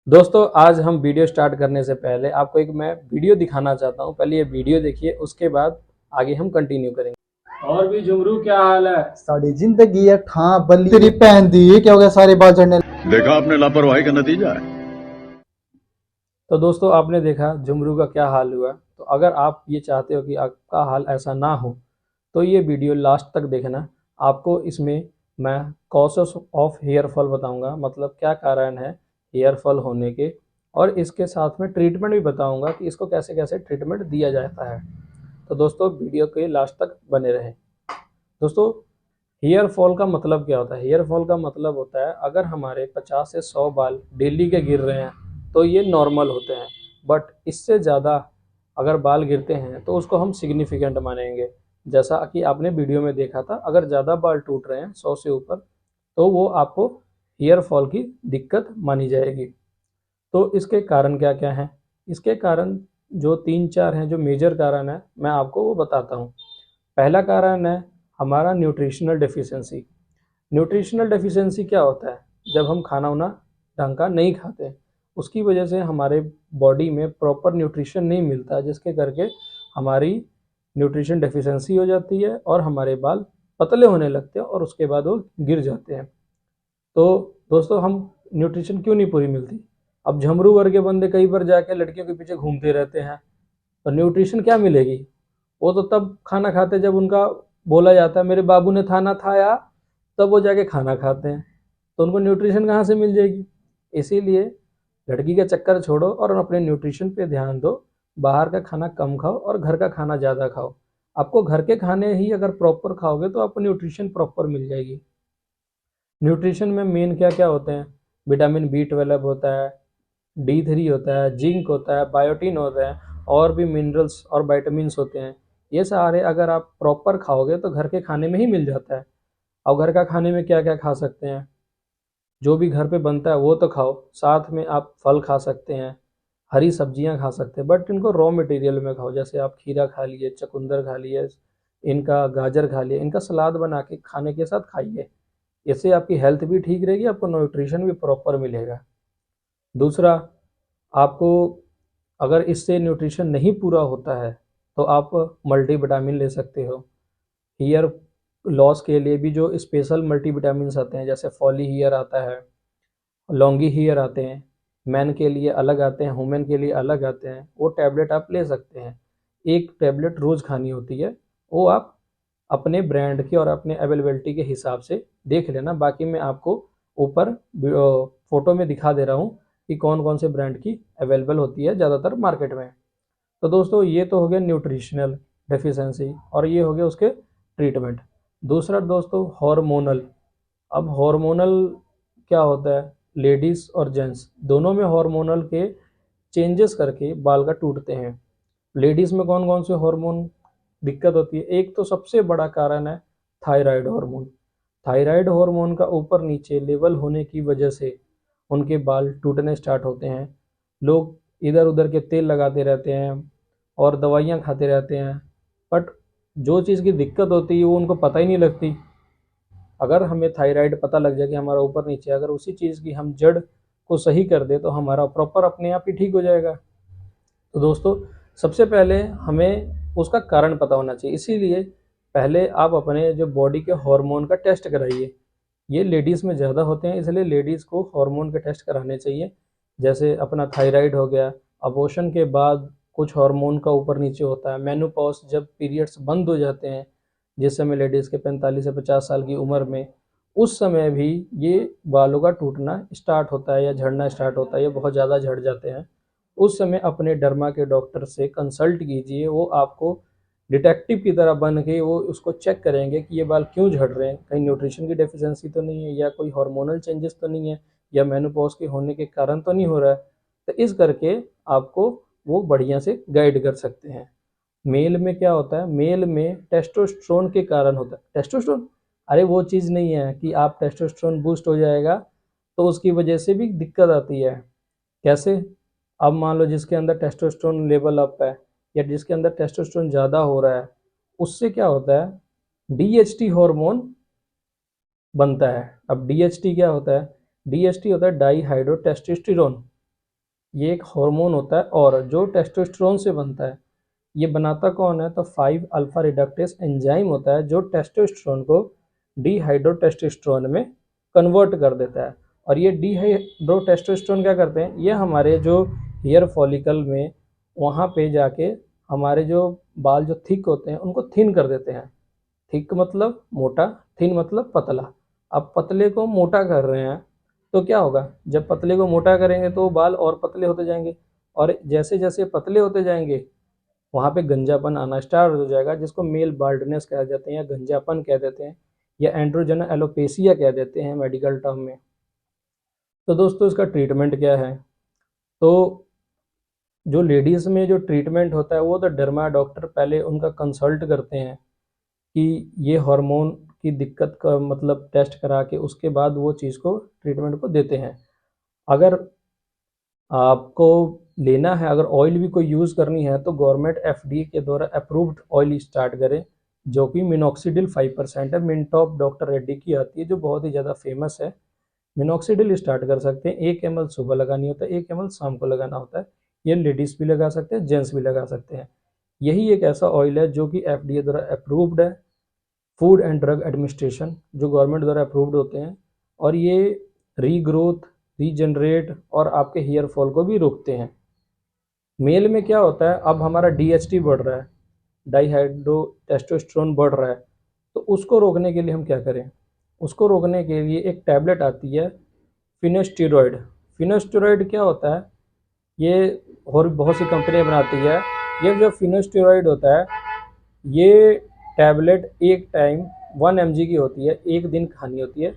दोस्तों आज हम वीडियो स्टार्ट करने से पहले आपको एक मैं वीडियो दिखाना चाहता हूँ। पहले ये वीडियो देखिए, उसके बाद आगे हम कंटिन्यू करेंगे। और भी झुमरू, क्या हाल है? साड़ी जिंदगी है ठां बल्ली तेरी पहन दी। ये क्या हो गया? सारे बाल झड़ने। देखा आपने लापरवाही का नतीजा है। तो दोस्तों आपने देखा झुमरू का क्या हाल हुआ। तो अगर आप ये चाहते हो कि आपका हाल ऐसा ना हो तो ये वीडियो लास्ट तक देखना। आपको इसमें मैं कॉजेस ऑफ हेयर फॉल बताऊंगा, मतलब क्या कारण है हेयर फॉल होने के, और इसके साथ में ट्रीटमेंट भी बताऊंगा कि इसको कैसे कैसे ट्रीटमेंट दिया जाता है। तो दोस्तों वीडियो के लास्ट तक बने रहें। दोस्तों हेयर फॉल का मतलब क्या होता है? हेयर फॉल का मतलब होता है अगर हमारे 50 से 100 बाल डेली के गिर रहे हैं तो ये नॉर्मल होते हैं, बट इससे ज़्यादा अगर बाल गिरते हैं तो उसको हम सिग्निफिकेंट मानेंगे। जैसा कि आपने वीडियो में देखा था, अगर ज़्यादा बाल टूट रहे हैं 100 से ऊपर तो वो आपको हेयर फॉल की दिक्कत मानी जाएगी। तो इसके कारण क्या क्या हैं? इसके कारण जो 3-4 हैं, जो मेजर कारण है, मैं आपको वो बताता हूँ। पहला कारण है हमारा न्यूट्रिशनल डेफिशिएंसी। न्यूट्रिशनल डेफिशिएंसी क्या होता है? जब हम खाना वाना ढंग का नहीं खाते, उसकी वजह से हमारे बॉडी में प्रॉपर न्यूट्रिशन नहीं मिलता, जिसके करके हमारी न्यूट्रिशन डेफिशिएंसी हो जाती है और हमारे बाल पतले होने लगते हैं और उसके बाद वो गिर जाते हैं। तो दोस्तों हम न्यूट्रिशन क्यों नहीं पूरी मिलती? अब झमरू वर्ग के बंदे कई बार जाके लड़कियों के पीछे घूमते रहते हैं, तो न्यूट्रिशन क्या मिलेगी? वो तो तब खाना खाते जब उनका बोला जाता है मेरे बाबू ने खाना खाया, तब वो जाके खाना खाते हैं। तो उनको न्यूट्रिशन कहाँ से मिल जाएगी? इसीलिए लड़की का चक्कर छोड़ो और अपने न्यूट्रिशन पे ध्यान दो। बाहर का खाना कम खाओ और घर का खाना ज़्यादा खाओ। आपको घर के खाने ही अगर प्रॉपर खाओगे तो आपको न्यूट्रिशन प्रॉपर मिल जाएगी। न्यूट्रिशन में मेन क्या क्या होते हैं? विटामिन B12 होता है, D3 होता है, जिंक होता है, बायोटीन होता है, और भी मिनरल्स और विटामिन्स होते हैं। ये सारे अगर आप प्रॉपर खाओगे तो घर के खाने में ही मिल जाता है। और घर का खाने में क्या क्या खा सकते हैं? जो भी घर पे बनता है वो तो खाओ, साथ में आप फल खा सकते हैं, हरी सब्जियां खा सकते हैं, बट इनको रॉ मटेरियल में खाओ। जैसे आप खीरा खा लिए, चुकंदर खा लिए, इनका गाजर खा लिए, इनका सलाद बना के खाने के साथ खाइए। इससे आपकी हेल्थ भी ठीक रहेगी, आपको न्यूट्रिशन भी प्रॉपर मिलेगा। दूसरा, आपको अगर इससे न्यूट्रिशन नहीं पूरा होता है तो आप मल्टीविटामिन ले सकते हो। हेयर लॉस के लिए भी जो स्पेशल मल्टीविटामिन आते हैं, जैसे फॉली हेयर आता है, लॉन्गी हेयर आते हैं, मैन के लिए अलग आते हैं, वुमेन के लिए अलग आते हैं, वो टैबलेट आप ले सकते हैं। एक टैबलेट रोज़ खानी होती है, वो आप अपने ब्रांड की और अपने अवेलेबिलिटी के हिसाब से देख लेना। बाकी मैं आपको ऊपर फोटो में दिखा दे रहा हूँ कि कौन कौन से ब्रांड की अवेलेबल होती है ज़्यादातर मार्केट में। तो दोस्तों ये तो हो गया न्यूट्रिशनल डेफिशिएंसी और ये हो गया उसके ट्रीटमेंट। दूसरा दोस्तों हार्मोनल। अब हार्मोनल क्या होता है? लेडीज़ और जेंट्स दोनों में हार्मोनल के चेंजेस करके बाल का टूटते हैं। लेडीज़ में कौन कौन से हार्मोन दिक्कत होती है? एक तो सबसे बड़ा कारण है थायराइड हार्मोन। थायराइड हार्मोन का ऊपर नीचे लेवल होने की वजह से उनके बाल टूटने स्टार्ट होते हैं। लोग इधर उधर के तेल लगाते रहते हैं और दवाइयाँ खाते रहते हैं, बट जो चीज़ की दिक्कत होती है वो उनको पता ही नहीं लगती। अगर हमें थायराइड पता लग जाए कि हमारा ऊपर नीचे, अगर उसी चीज़ की हम जड़ को सही कर दे तो हमारा प्रॉपर अपने आप ही ठीक हो जाएगा। तो दोस्तों सबसे पहले हमें उसका कारण पता होना चाहिए, इसीलिए पहले आप अपने जो बॉडी के हार्मोन का टेस्ट कराइए। ये लेडीज़ में ज़्यादा होते हैं, इसलिए लेडीज़ को हार्मोन के टेस्ट कराने चाहिए। जैसे अपना थायराइड हो गया, अबॉर्शन के बाद कुछ हार्मोन का ऊपर नीचे होता है, मेनोपॉज जब पीरियड्स बंद हो जाते हैं, जिस समय लेडीज़ के 45 से 50 साल की उम्र में, उस समय भी ये बालों का टूटना स्टार्ट होता है या झड़ना स्टार्ट होता है, ये बहुत ज़्यादा झड़ जाते हैं। उस समय अपने डर्मा के डॉक्टर से कंसल्ट कीजिए, वो आपको डिटेक्टिव की तरह बन के वो उसको चेक करेंगे कि ये बाल क्यों झड़ रहे हैं, कहीं न्यूट्रिशन की डेफिशिएंसी तो नहीं है, या कोई हार्मोनल चेंजेस तो नहीं है, या मेनोपॉज के होने के कारण तो नहीं हो रहा है। तो इस करके आपको वो बढ़िया से गाइड कर सकते हैं। मेल में क्या होता है? मेल में टेस्टोस्टेरोन के कारण होता है। टेस्टोस्टेरोन, अरे वो चीज़ नहीं है कि आप टेस्टोस्टेरोन बूस्ट हो जाएगा तो उसकी वजह से भी दिक्कत आती है। कैसे? अब मान लो जिसके अंदर टेस्टोस्टेरोन लेवल अप है या जिसके अंदर टेस्टोस्टेरोन ज़्यादा हो रहा है, उससे क्या होता है? DHT हार्मोन बनता है। अब DHT क्या होता है? DHT होता है डाई हाइड्रो टेस्टोस्टेरोन। ये एक हार्मोन होता है और जो टेस्टोस्टेरोन से बनता है। ये बनाता कौन है? तो 5 अल्फा रिडक्टेस एंजाइम होता है जो टेस्टोस्टेरोन को डीहाइड्रोटेस्टोस्टेरोन में कन्वर्ट कर देता है। और ये डीहाइड्रोटेस्टोस्टेरोन क्या करते हैं? ये हमारे जो हेयर फॉलिकल में वहाँ पे जाके हमारे जो बाल जो थिक होते हैं उनको थिन कर देते हैं। थिक मतलब मोटा, थिन मतलब पतला। अब पतले को मोटा कर रहे हैं तो क्या होगा? जब पतले को मोटा करेंगे तो बाल और पतले होते जाएंगे, और जैसे जैसे पतले होते जाएंगे वहाँ पे गंजापन आना स्टार्ट हो जाएगा, जिसको मेल बाल्डनेस कह देते हैं या गंजापन कह देते हैं या एंड्रोजन एलोपेसिया कह देते हैं मेडिकल टर्म में। तो दोस्तों इसका ट्रीटमेंट क्या है? तो जो लेडीज़ में जो ट्रीटमेंट होता है वो तो डर्मा डॉक्टर पहले उनका कंसल्ट करते हैं कि ये हार्मोन की दिक्कत का मतलब टेस्ट करा के उसके बाद वो चीज़ को ट्रीटमेंट को देते हैं। अगर आपको लेना है, अगर ऑयल भी कोई यूज़ करनी है तो गवर्नमेंट एफडीए के द्वारा अप्रूव्ड ऑयल स्टार्ट करें, जो कि मिनॉक्सिडिल 5% है। मिनटॉप डॉक्टर रेड्डी की आती है जो बहुत ही ज़्यादा फेमस है। मिनॉक्सिडिल स्टार्ट कर सकते हैं। 1 ml सुबह लगानी होता है, 1 ml शाम को लगाना होता है। ये लेडीज़ भी लगा सकते हैं, जेंट्स भी लगा सकते हैं। यही एक ऐसा ऑयल है जो कि एफडीए द्वारा अप्रूव्ड है, फूड एंड ड्रग एडमिनिस्ट्रेशन जो गवर्नमेंट द्वारा अप्रूव्ड होते हैं, और ये रीग्रोथ, रीजनरेट और आपके हेयर फॉल को भी रोकते हैं। मेल में क्या होता है? अब हमारा डीएचटी बढ़ रहा है, डाईहाइड्रो टेस्टोस्टेरोन बढ़ रहा है, तो उसको रोकने के लिए हम क्या करें? उसको रोकने के लिए एक टैबलेट आती है फिनेस्टेरॉइड। फिनेस्टेरॉइड क्या होता है? ये और बहुत सी कंपनियां बनाती है। ये जो फिनेस्टेरॉइड होता है, ये टैबलेट एक टाइम 1 mg की होती है, एक दिन खानी होती है।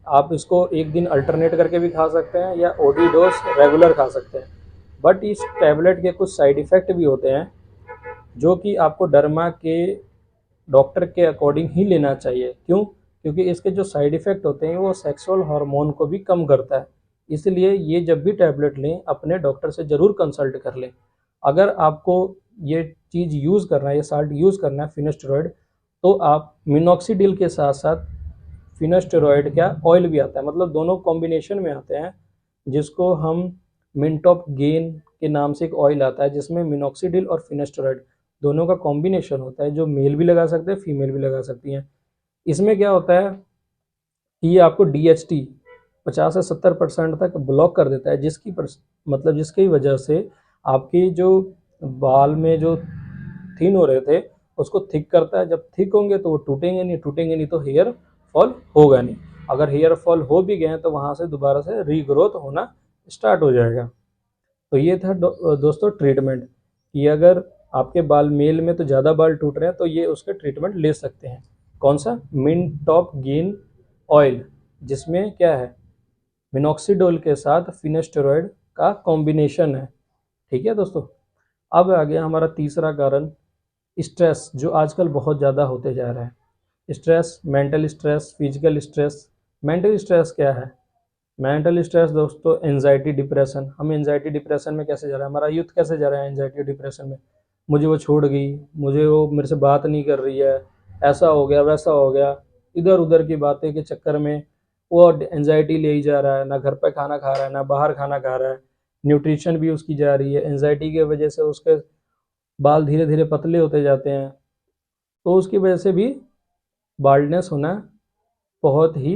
आप इसको एक दिन अल्टरनेट करके भी खा सकते हैं या ओडी डोज रेगुलर खा सकते हैं। बट इस टैबलेट के कुछ साइड इफ़ेक्ट भी होते हैं जो कि आपको डर्मा के डॉक्टर के अकॉर्डिंग ही लेना चाहिए। क्यों? क्योंकि इसके जो साइड इफ़ेक्ट होते हैं वो सेक्सुअल हार्मोन को भी कम करता है। इसलिए ये जब भी टैबलेट लें अपने डॉक्टर से ज़रूर कंसल्ट कर लें। अगर आपको ये चीज़ यूज़ करना है, ये साल्ट यूज़ करना है फिनेस्टेरॉइड, तो आप मिनॉक्सिडिल के साथ साथ फिनेस्टेरॉइड का ऑयल भी आता है, मतलब दोनों कॉम्बिनेशन में आते हैं, जिसको हम मिनटॉप गेन के नाम से एक ऑयल आता है जिसमें मिनॉक्सिडिल और फिनेस्टेरॉइड दोनों का कॉम्बिनेशन होता है, जो मेल भी लगा सकते हैं, फीमेल भी लगा सकती हैं। इसमें क्या होता है कि ये आपको डीएचटी 50 से 70% तक ब्लॉक कर देता है, मतलब जिसकी वजह से आपकी जो बाल में जो थिन हो रहे थे उसको थिक करता है। जब थिक होंगे तो वो टूटेंगे नहीं तो हेयर फॉल होगा नहीं। अगर हेयर फॉल हो भी गए तो वहाँ से दोबारा से रीग्रोथ होना स्टार्ट हो जाएगा। तो ये था दोस्तों ट्रीटमेंट, कि अगर आपके बाल मेल में तो ज़्यादा बाल टूट रहे हैं तो ये उसके ट्रीटमेंट ले सकते हैं। कौन सा? मिनटॉप गेन ऑयल, जिसमें क्या है? मिनॉक्सिडोल के साथ फिनेस्टेरॉइड का कॉम्बिनेशन है। ठीक है दोस्तों। अब आ गया हमारा तीसरा कारण, स्ट्रेस, जो आजकल बहुत ज़्यादा होते जा रहा है। Stress, mental stress, physical stress. Mental stress क्या है? मेंटल स्ट्रेस दोस्तों एंजाइटी डिप्रेशन। हम एंजाइटी डिप्रेशन में कैसे जा रहा है? हमारा यूथ कैसे जा रहा है एंजाइटी डिप्रेशन में? मुझे वो छोड़ गई, मुझे वो मेरे से बात नहीं कर रही है, ऐसा हो गया वैसा हो गया, इधर उधर की बातें के चक्कर में वो एंजाइटी ले ही जा रहा है। ना घर पे खाना खा रहा है, ना बाहर खाना खा रहा है, न्यूट्रिशन भी उसकी जा रही है। एंजाइटी की वजह से उसके बाल धीरे धीरे पतले होते जाते हैं, तो उसकी वजह से भी बाल्डनेस होना बहुत ही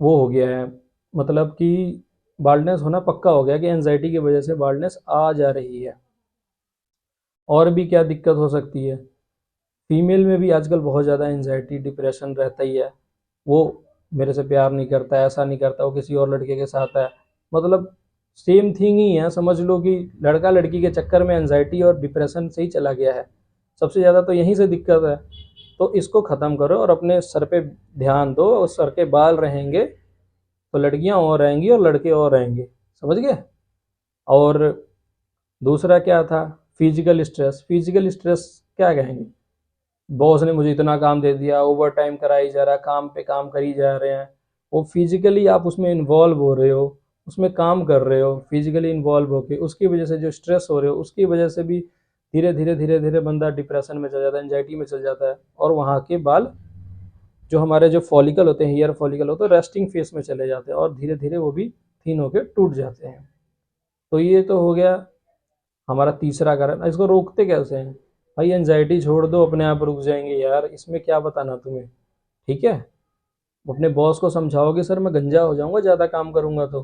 वो हो गया है, मतलब कि बाल्डनेस होना पक्का हो गया कि एनजाइटी की वजह से बाल्डनेस आ जा रही है। और भी क्या दिक्कत हो सकती है? फीमेल में भी आजकल बहुत ज़्यादा एनजाइटी डिप्रेशन रहता ही है। वो मेरे से प्यार नहीं करता, ऐसा नहीं करता, वो किसी और लड़के के साथ है, मतलब सेम थिंग ही है। समझ लो कि लड़का लड़की के चक्कर में एनजाइटी और डिप्रेशन से ही चला गया है। सबसे ज़्यादा तो यहीं से दिक्कत है। तो इसको ख़त्म करो और अपने सर पे ध्यान दो, और सर के बाल रहेंगे तो लड़कियां और रहेंगी और लड़के और रहेंगे। समझ गए? और दूसरा क्या था? Physical stress. फिजिकल स्ट्रेस क्या कहेंगे? बॉस ने मुझे इतना काम दे दिया, ओवर टाइम कराई जा रहा है, काम पे काम करी जा रहे हैं। वो फिजिकली आप उसमें इन्वॉल्व हो रहे हो, उसमें काम कर रहे हो, फिजिकली इन्वॉल्व होके उसकी वजह से जो स्ट्रेस हो रहे हो उसकी वजह से भी धीरे धीरे बंदा डिप्रेशन में चल जाता है, एंजाइटी में चल जाता है, और वहाँ के बाल जो हमारे जो फॉलिकल होते हैं, हेयर फॉलिकल होते हैं, रेस्टिंग फेस में चले जाते हैं और धीरे धीरे वो भी थिन होकर टूट जाते हैं। तो ये तो हो गया हमारा तीसरा कारण। इसको रोकते कैसे हैं भाई? एंजाइटी छोड़ दो, अपने आप रुक जाएंगे यार, इसमें क्या बताना तुम्हें। ठीक है, अपने बॉस को समझाओ कि सर मैं गंजा हो जाऊंगा ज़्यादा काम करूंगा तो।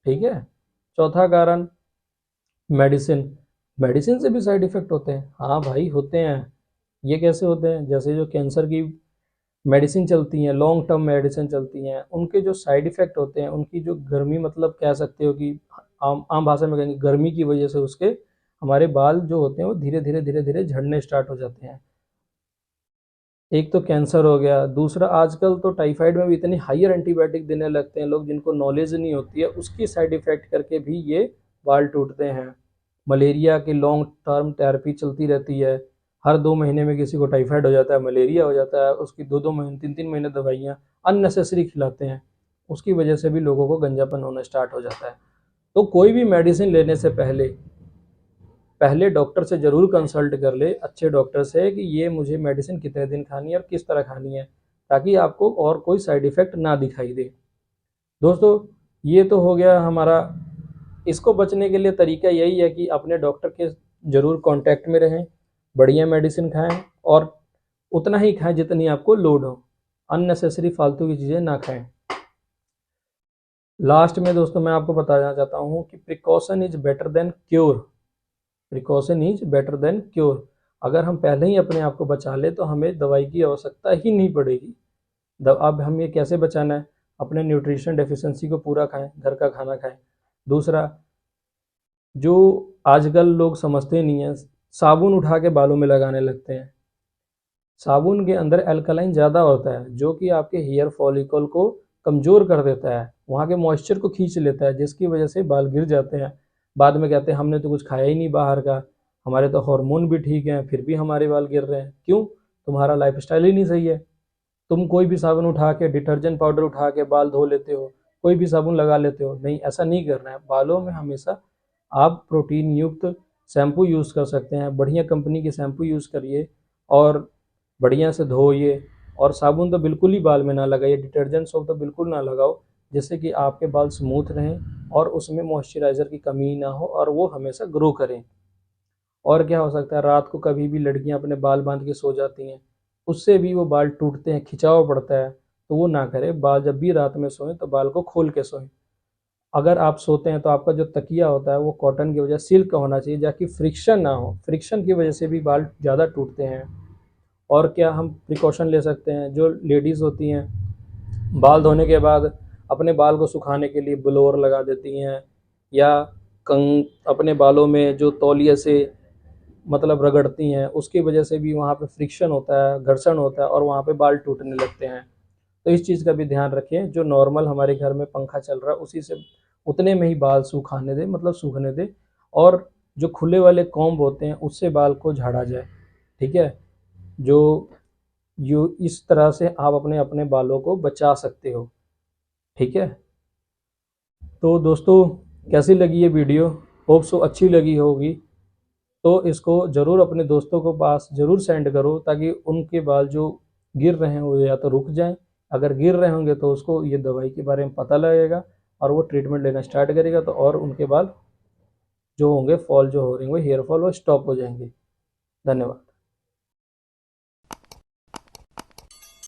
ठीक है। चौथा कारण, मेडिसिन। मेडिसिन से भी साइड इफ़ेक्ट होते हैं। हाँ भाई होते हैं। ये कैसे होते हैं? जैसे जो कैंसर की मेडिसिन चलती हैं, लॉन्ग टर्म मेडिसिन चलती हैं, उनके जो साइड इफ़ेक्ट होते हैं, उनकी जो गर्मी, मतलब कह सकते हो कि आम आम भाषा में कहेंगे गर्मी की वजह से उसके हमारे बाल जो होते हैं वो धीरे धीरे झड़ने स्टार्ट हो जाते हैं। एक तो कैंसर हो गया, दूसरा आजकल तो टाइफाइड में भी इतनी हायर एंटीबायोटिक देने लगते हैं लोग, जिनको नॉलेज नहीं होती है, उसकी साइड इफ़ेक्ट करके भी ये बाल टूटते हैं। मलेरिया की लॉन्ग टर्म थेरेपी चलती रहती है। हर 2 महीने में किसी को टाइफाइड हो जाता है, मलेरिया हो जाता है, उसकी 2-2 महीने 3-3 महीने दवाइयाँ अननेसेसरी खिलाते हैं। उसकी वजह से भी लोगों को गंजापन होना स्टार्ट हो जाता है। तो कोई भी मेडिसिन लेने से पहले पहले डॉक्टर से ज़रूर कंसल्ट कर ले, अच्छे डॉक्टर से, कि ये मुझे मेडिसिन कितने दिन खानी है और किस तरह खानी है, ताकि आपको और कोई साइड इफ़ेक्ट ना दिखाई दे। दोस्तों, ये तो हो गया हमारा। इसको बचने के लिए तरीका यही है कि अपने डॉक्टर के ज़रूर कांटेक्ट में रहें, बढ़िया मेडिसिन खाएं और उतना ही खाएं जितनी आपको लोड हो। अननेसेसरी फालतू की चीज़ें ना खाएं। लास्ट में दोस्तों मैं आपको बताना चाहता हूँ कि precaution is better than cure. Precaution is better than cure. अगर हम पहले ही अपने आप को बचा ले तो हमें दवाई की आवश्यकता ही नहीं पड़ेगी। अब हम ये कैसे बचाना है? अपने न्यूट्रिशन डेफिशिएंसी को पूरा खाएं, घर का खाना खाएं। दूसरा, जो आजकल लोग समझते नहीं हैं, साबुन उठा के बालों में लगाने लगते हैं। साबुन के अंदर अल्कलाइन ज़्यादा होता है, जो कि आपके हेयर फॉलिकल को कमज़ोर कर देता है, वहाँ के मॉइस्चर को खींच लेता है, जिसकी वजह से बाल गिर जाते हैं। बाद में कहते हैं हमने तो कुछ खाया ही नहीं बाहर का, हमारे तो हार्मोन भी ठीक हैं, फिर भी हमारे बाल गिर रहे हैं। क्यों? तुम्हारा लाइफस्टाइल ही नहीं सही है। तुम कोई भी साबुन उठा के, डिटर्जेंट पाउडर उठा के बाल धो लेते हो, कोई भी साबुन लगा लेते हो। नहीं, ऐसा नहीं करना है। बालों में हमेशा आप प्रोटीन युक्त शैम्पू यूज़ कर सकते हैं, बढ़िया कंपनी के शैम्पू यूज़ करिए और बढ़िया से धोइए। और साबुन तो बिल्कुल ही बाल में ना लगाइए, डिटर्जेंट सोप तो बिल्कुल ना लगाओ, जिससे कि आपके बाल स्मूथ रहें और उसमें मॉइस्चराइज़र की कमी ना हो और वो हमेशा ग्रो करें। और क्या हो सकता है, रात को कभी भी लड़कियां अपने बाल बांध के सो जाती हैं, उससे भी वो बाल टूटते हैं, खिंचाव पड़ता है। तो वो ना करें। बाल जब भी रात में सोएं तो बाल को खोल के सोएं। अगर आप सोते हैं तो आपका जो तकिया होता है वो कॉटन की वजह सिल्क का होना चाहिए, ताकि फ्रिक्शन ना हो। फ्रिक्शन की वजह से भी बाल ज़्यादा टूटते हैं। और क्या हम प्रिकॉशन ले सकते हैं? जो लेडीज़ होती हैं, बाल धोने के बाद अपने बाल को सुखाने के लिए ब्लोअर लगा देती हैं, या अपने बालों में जो तौलिए से मतलब रगड़ती हैं, उसकी वजह से भी वहाँ पे फ्रिक्शन होता है, घर्षण होता है और वहाँ पे बाल टूटने लगते हैं। तो इस चीज़ का भी ध्यान रखें। जो नॉर्मल हमारे घर में पंखा चल रहा है उसी से उतने में ही बाल सुखाने दें, मतलब सूखने दें। और जो खुले वाले कॉम्ब होते हैं उससे बाल को झाड़ा जाए। ठीक है। जो जो इस तरह से आप अपने अपने बालों को बचा सकते हो। ठीक है। तो दोस्तों, कैसी लगी ये वीडियो? होप सो अच्छी लगी होगी। तो इसको ज़रूर अपने दोस्तों को पास ज़रूर सेंड करो, ताकि उनके बाल जो गिर रहे हैं वो या तो रुक जाएं। अगर गिर रहे होंगे तो उसको ये दवाई के बारे में पता लगेगा और वो ट्रीटमेंट लेना स्टार्ट करेगा, तो और उनके बाल जो होंगे, फॉल जो हो रहे हैं, वो हेयर फॉल वो स्टॉप हो जाएंगे। धन्यवाद।